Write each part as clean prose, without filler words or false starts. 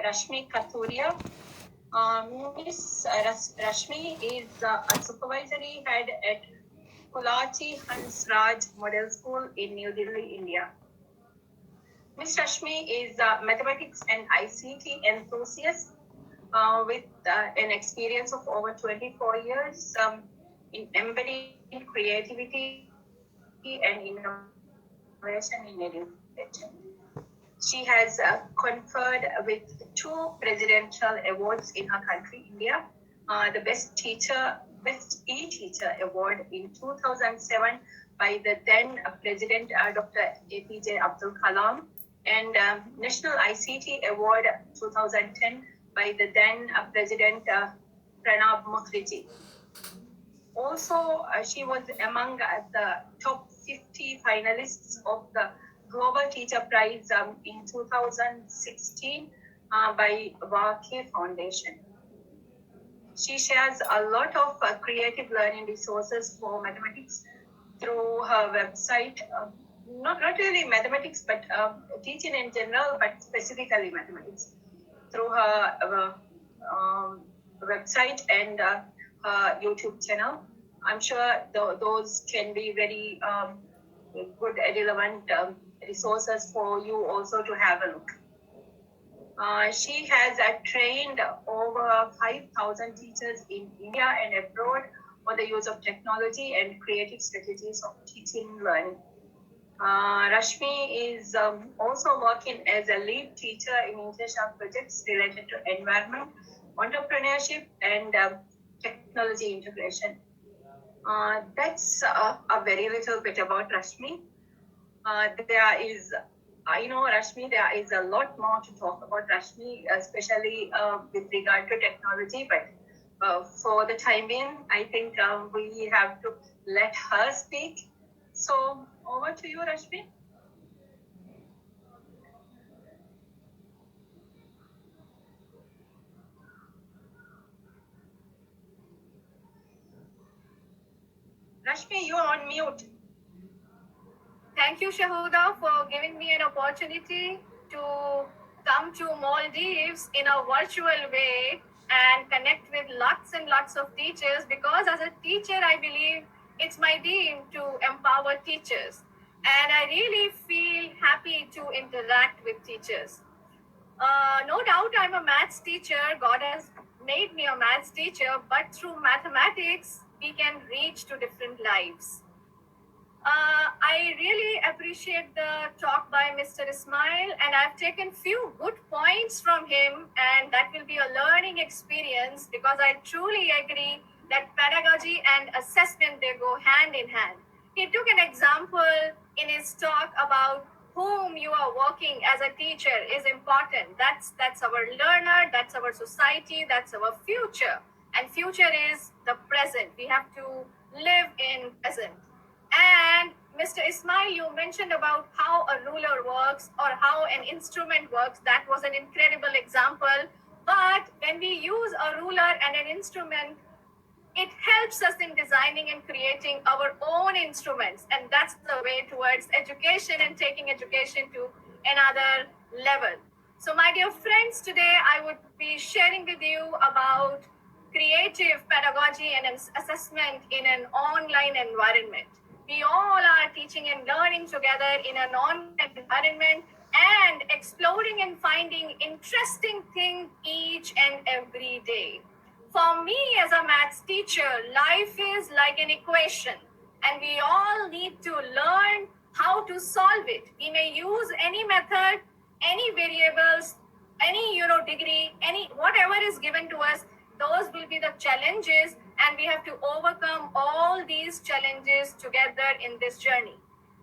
Rashmi Kathuria. Miss Rashmi is a supervisory head at Kulachi Hansraj Model School in New Delhi, India. Miss Rashmi is a mathematics and ICT enthusiast with an experience of over 24 years in embedding creativity and innovation in education. She has conferred with 2 presidential awards in her country, India. The Best E-Teacher Award in 2007 by the then President Dr. APJ Abdul Kalam, and National ICT Award 2010 by the then President Pranab Mukherjee. Also, she was among the top 50 finalists of the Global Teacher Prize in 2016 by Wakhi Foundation. She shares a lot of creative learning resources for mathematics through her website. Not really mathematics, but teaching in general, but specifically mathematics, through her website and her YouTube channel. I'm sure those can be very good, relevant resources for you also to have a look. She has trained over 5,000 teachers in India and abroad on the use of technology and creative strategies of teaching learning. Rashmi is also working as a lead teacher in international projects related to environment, entrepreneurship, and technology integration. That's a very little bit about Rashmi. I know Rashmi, there is a lot more to talk about Rashmi, especially with regard to technology, but for the time being, I think we have to let her speak. So over to you, Rashmi. Rashmi, you're on mute. Thank you, Shahuda, for giving me an opportunity to come to Maldives in a virtual way and connect with lots and lots of teachers, because as a teacher, I believe it's my dream to empower teachers. And I really feel happy to interact with teachers. No doubt I'm a maths teacher. God has made me a maths teacher, but through mathematics, we can reach to different lives. I really appreciate the talk by Mr. Ismail, and I've taken few good points from him, and that will be a learning experience, because I truly agree that pedagogy and assessment, they go hand in hand. He took an example in his talk about whom you are working as a teacher is important. That's our learner, that's our society, that's our future. And future is the present. We have to live in present. And Mr. Ismail, you mentioned about how a ruler works or how an instrument works. That was an incredible example. But when we use a ruler and an instrument, it helps us in designing and creating our own instruments. And that's the way towards education and taking education to another level. So my dear friends, today I would be sharing with you about creative pedagogy and assessment in an online environment. We all are teaching and learning together in an online environment and exploring and finding interesting things each and every day. For me as a maths teacher, life is like an equation, and we all need to learn how to solve it. We may use any method, any variables, any degree, any whatever is given to us. Those will be the challenges, and we have to overcome all these challenges together in this journey.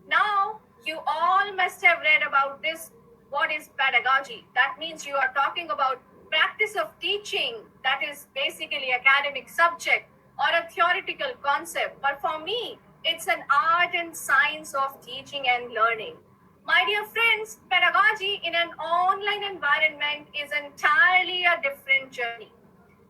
Now, you all must have read about this. What is pedagogy? That means you are talking about practice of teaching, that is basically academic subject or a theoretical concept. But for me, it's an art and science of teaching and learning. My dear friends, pedagogy in an online environment is entirely a different journey.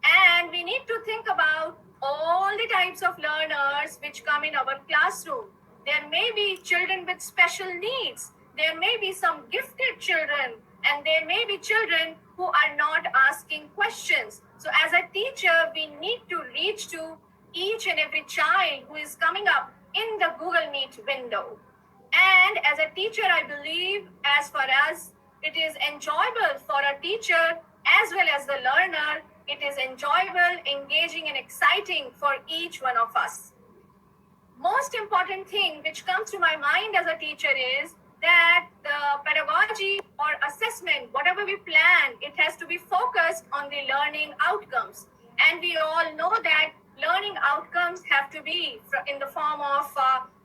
And we need to think about all the types of learners which come in our classroom. There may be children with special needs. There may be some gifted children, and there may be children who are not asking questions. So as a teacher, we need to reach to each and every child who is coming up in the Google Meet window. And as a teacher, I believe as far as it is enjoyable for a teacher as well as the learner, it is enjoyable, engaging, and exciting for each one of us. Most important thing which comes to my mind as a teacher is that the pedagogy or assessment, whatever we plan, it has to be focused on the learning outcomes. And we all know that learning outcomes have to be in the form of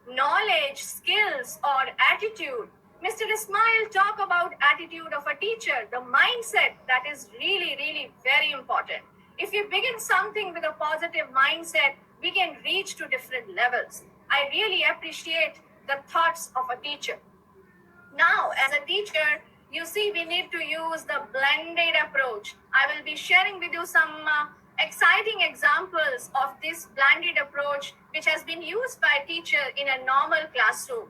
knowledge, skills, or attitude. Mr. Ismail talk about attitude of a teacher, the mindset that is really, really very important. If you begin something with a positive mindset, we can reach to different levels. I really appreciate the thoughts of a teacher. Now, as a teacher, you see, we need to use the blended approach. I will be sharing with you some exciting examples of this blended approach, which has been used by a teacher in a normal classroom.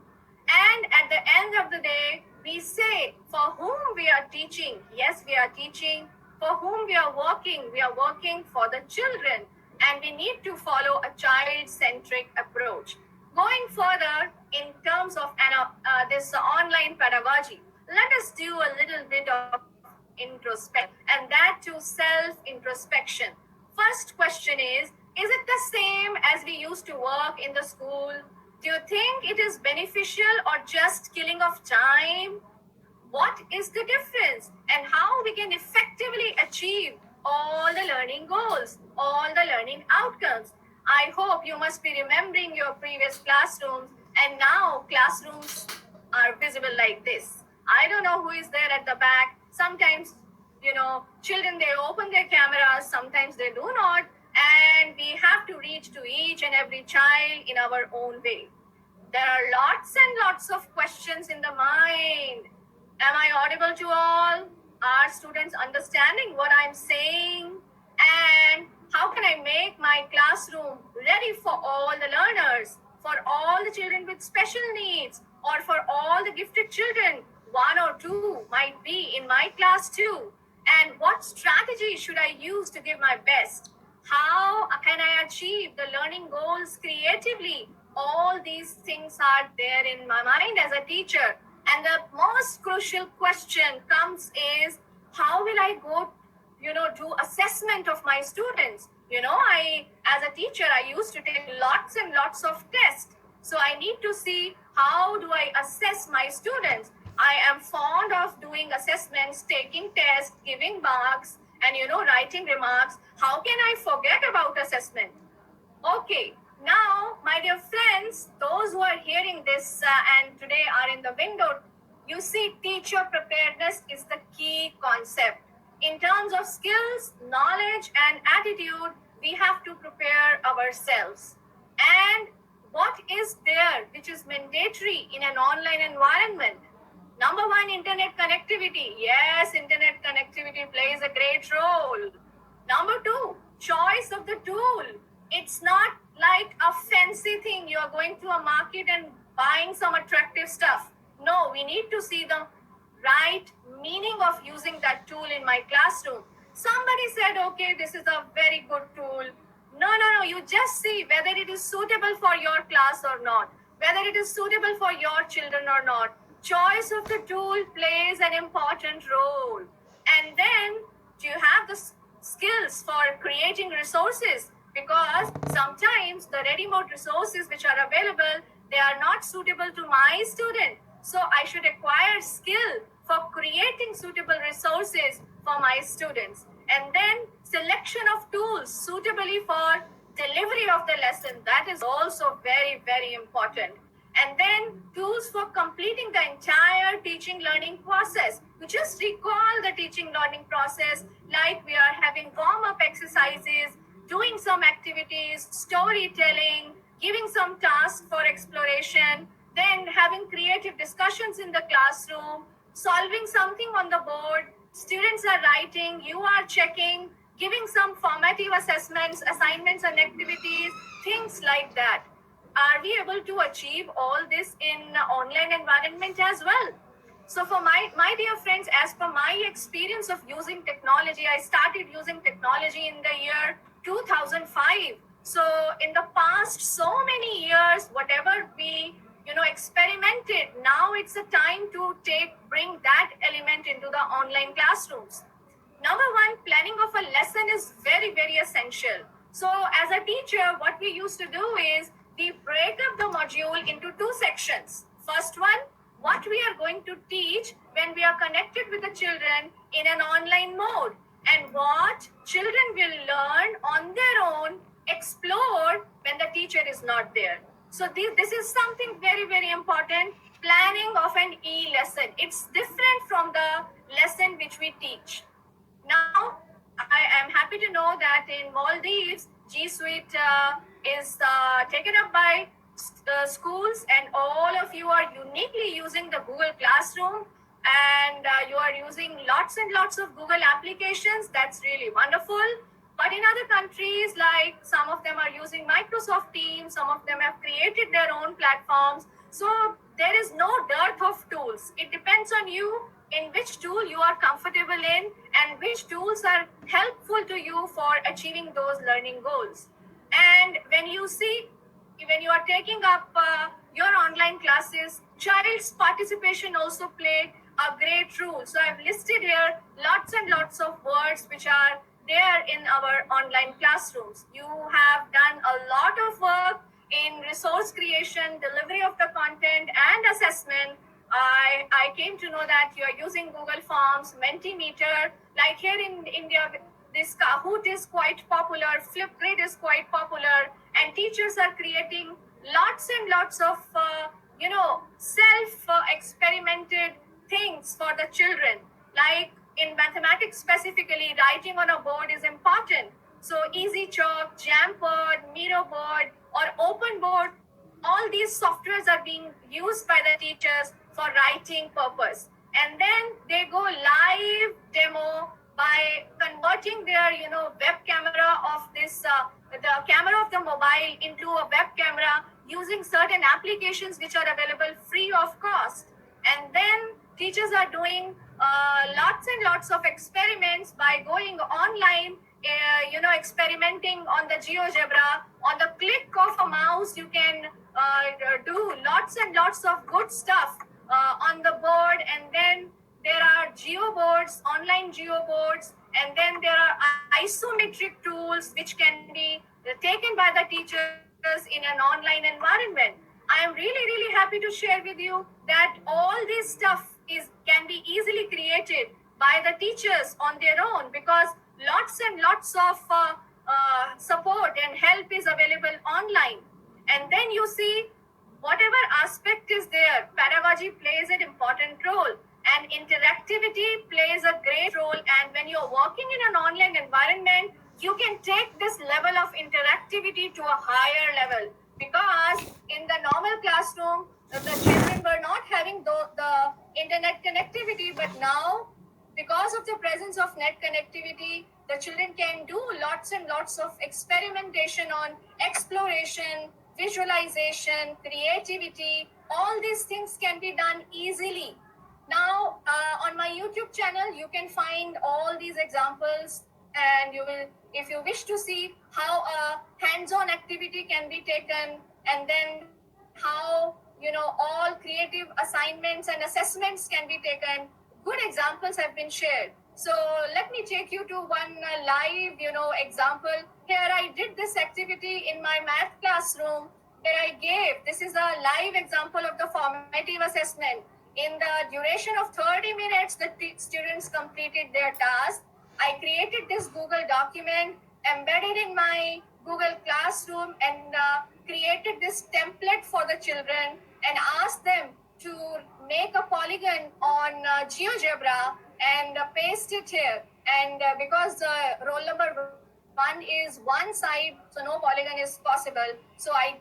And at the end of the day, we say for whom we are teaching. Yes, we are teaching. For whom we are working for the children. And we need to follow a child-centric approach. Going further, in terms of this online pedagogy, let us do a little bit of introspection, and that to self-introspection. First question is it the same as we used to work in the school? Do you think it is beneficial or just killing of time? What is the difference and how we can effectively achieve all the learning goals, all the learning outcomes? I hope you must be remembering your previous classrooms, and now classrooms are visible like this. I don't know who is there at the back. Sometimes, children, they open their cameras, sometimes they do not, and we have to reach to each and every child in our own way. There are lots and lots of questions in the mind. Am I audible to all? Are students understanding what I'm saying? And how can I make my classroom ready for all the learners, for all the children with special needs, or for all the gifted children? One or two might be in my class too. And what strategy should I use to give my best? How can I achieve the learning goals creatively? All these things are there in my mind as a teacher. And the most crucial question comes is, how will I go, do assessment of my students? As a teacher, I used to take lots and lots of tests. So I need to see, how do I assess my students? I am fond of doing assessments, taking tests, giving marks, and, writing remarks. How can I forget about assessment? Okay, now, my dear friends, those who are hearing this and today are in the window, you see, teacher preparedness is the key concept. In terms of skills, knowledge, and attitude, we have to prepare ourselves. And what is there which is mandatory in an online environment? Number one, internet connectivity. Yes, internet connectivity plays a great role. Number two, choice of the tool. It's not like a fancy thing. You are going to a market and buying some attractive stuff. No, we need to see the right meaning of using that tool in my classroom. Somebody said, okay, this is a very good tool. No, you just see whether it is suitable for your class or not, whether it is suitable for your children or not. Choice of the tool plays an important role. And then, do you have the skills for creating resources? Because sometimes the ready-made resources which are available, they are not suitable to my student. So I should acquire skill for creating suitable resources for my students. And then selection of tools suitably for delivery of the lesson. That is also very, very important. And then tools for completing the entire teaching learning process. You just recall the teaching learning process, like we are having warm-up exercises, doing some activities, storytelling, giving some tasks for exploration, then having creative discussions in the classroom, solving something on the board, students are writing, you are checking, giving some formative assessments, assignments and activities, things like that. Are we able to achieve all this in online environment as well? So for my dear friends, as per my experience of using technology, I started using technology in the year 2005. So in the past so many years, whatever we experimented, now it's a time to bring that element into the online classrooms. Number one, planning of a lesson is very, very essential. So as a teacher, what we used to do is we break up the module into two sections. First one, what we are going to teach when we are connected with the children in an online mode, and what children will learn on their own, explore when the teacher is not there. So this is something very, very important. Planning of an e-lesson. It's different from the lesson which we teach. Now, I am happy to know that in Maldives, G Suite is taken up by schools, and all of you are uniquely using the Google Classroom, and you are using lots and lots of Google applications. That's really wonderful. But in other countries, like some of them are using Microsoft Teams, some of them have created their own platforms. So there is no dearth of tools. It depends on you in which tool you are comfortable in and which tools are helpful to you for achieving those learning goals. And when you are taking up your online classes, child's participation also play a great role. So I've listed here lots and lots of words which are there in our online classrooms. You have done a lot of work in resource creation, delivery of the content, and assessment. I came to know that you are using Google Forms, Mentimeter. Like here in India, this Kahoot is quite popular, Flipgrid is quite popular, and teachers are creating lots and lots of self-experimented things for the children. Like in mathematics specifically, writing on a board is important. So Easy Chalk, Jamboard, Miro board, or Open Board, all these softwares are being used by the teachers for writing purpose. And then they go live demo by converting their web camera of the camera of the mobile into a web camera using certain applications which are available free of cost. And then teachers are doing lots and lots of experiments by going online, experimenting on the GeoGebra. On the click of a mouse, you can do lots and lots of good stuff on the board. And then there are geoboards, online geoboards, and then there are isometric tools which can be taken by the teachers in an online environment. I am really, really happy to share with you that all this stuff can be easily created by the teachers on their own, because lots and lots of support and help is available online. And then you see, whatever aspect is there, pedagogy plays an important role, and interactivity plays a great role. And when you're working in an online environment, you can take this level of interactivity to a higher level, because in the normal classroom, the children were not having the internet connectivity, but now, because of the presence of net connectivity, the children can do lots and lots of experimentation on exploration, visualization, creativity. All these things can be done easily. Now, on my YouTube channel, you can find all these examples, and you will, if you wish to see how a hands-on activity can be taken, and then how all creative assignments and assessments can be taken, good examples have been shared. So let me take you to one live example. Here I did this activity in my math classroom, where this is a live example of the formative assessment. In the duration of 30 minutes, the students completed their task. I created this Google document, embedded in my Google Classroom, and created this template for the children, and asked them to make a polygon on GeoGebra and paste it here. And because roll number 1 is one side, so no polygon is possible. So I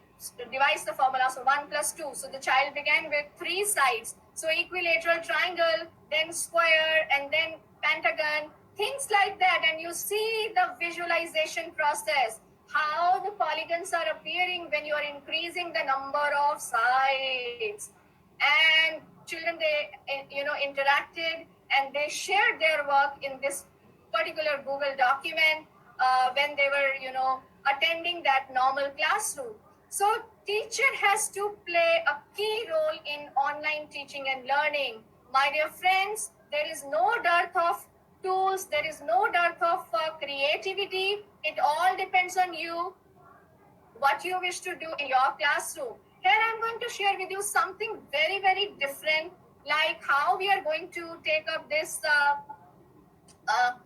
devised the formula, so 1 plus 2. So the child began with 3 sides. So equilateral triangle, then square, and then pentagon, things like that. And you see the visualization process, how the polygons are appearing when you are increasing the number of sides. And children, they interacted and they shared their work in this particular Google document when they were attending that normal classroom. So teacher has to play a key role in online teaching and learning. My dear friends, there is no dearth of tools, there is no dearth of creativity. It all depends on you, what you wish to do in your classroom. Here I'm going to share with you something very, very different, like how we are going to take up this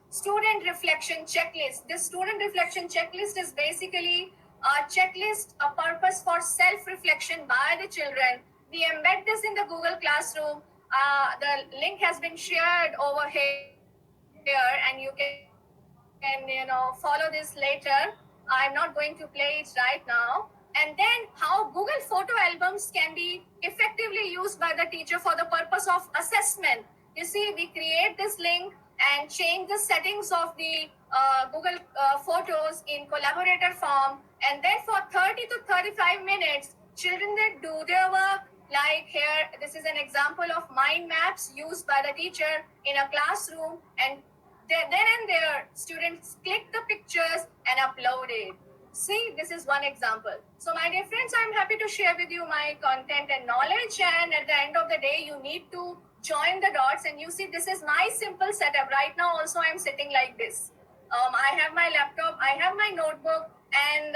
student reflection checklist. This student reflection checklist is basically a checklist, a purpose for self-reflection by the children. We embed this in the Google Classroom. The link has been shared over here, and you can follow this later. I'm not going to play it right now. And then how Google photo albums can be effectively used by the teacher for the purpose of assessment. You see, we create this link and change the settings of the Google photos in collaborator form. And then for 30 to 35 minutes, children that do their work, like here, this is an example of mind maps used by the teacher in a classroom, and then and there, students click the pictures and upload it. See, this is one example. So, my dear friends, I'm happy to share with you my content and knowledge. And at the end of the day, you need to join the dots. And you see, this is my simple setup. Right now, also, I'm sitting like this. I have my laptop, I have my notebook, and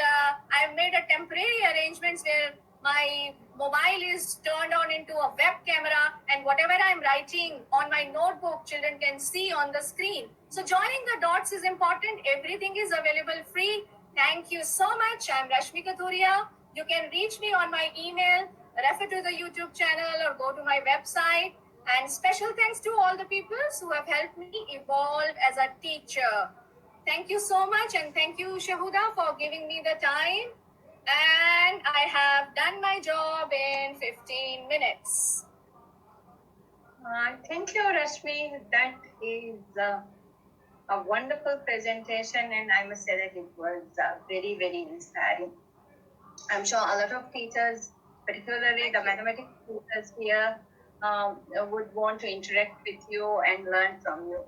I've made a temporary arrangements where my mobile is turned on into a web camera, and whatever I'm writing on my notebook, children can see on the screen. So joining the dots is important. Everything is available free. Thank you so much. I'm Rashmi Kathuria. You can reach me on my email, refer to the YouTube channel, or go to my website. And special thanks to all the people who have helped me evolve as a teacher. Thank you so much, and thank you, Shahuda, for giving me the time. And I have done my job in 15 minutes. Thank you, Rashmi. That is a wonderful presentation, and I must say that it was very, very inspiring. I'm sure a lot of teachers, particularly the mathematics teachers here, would want to interact with you and learn from you.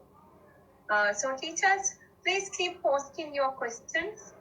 So teachers, please keep posting your questions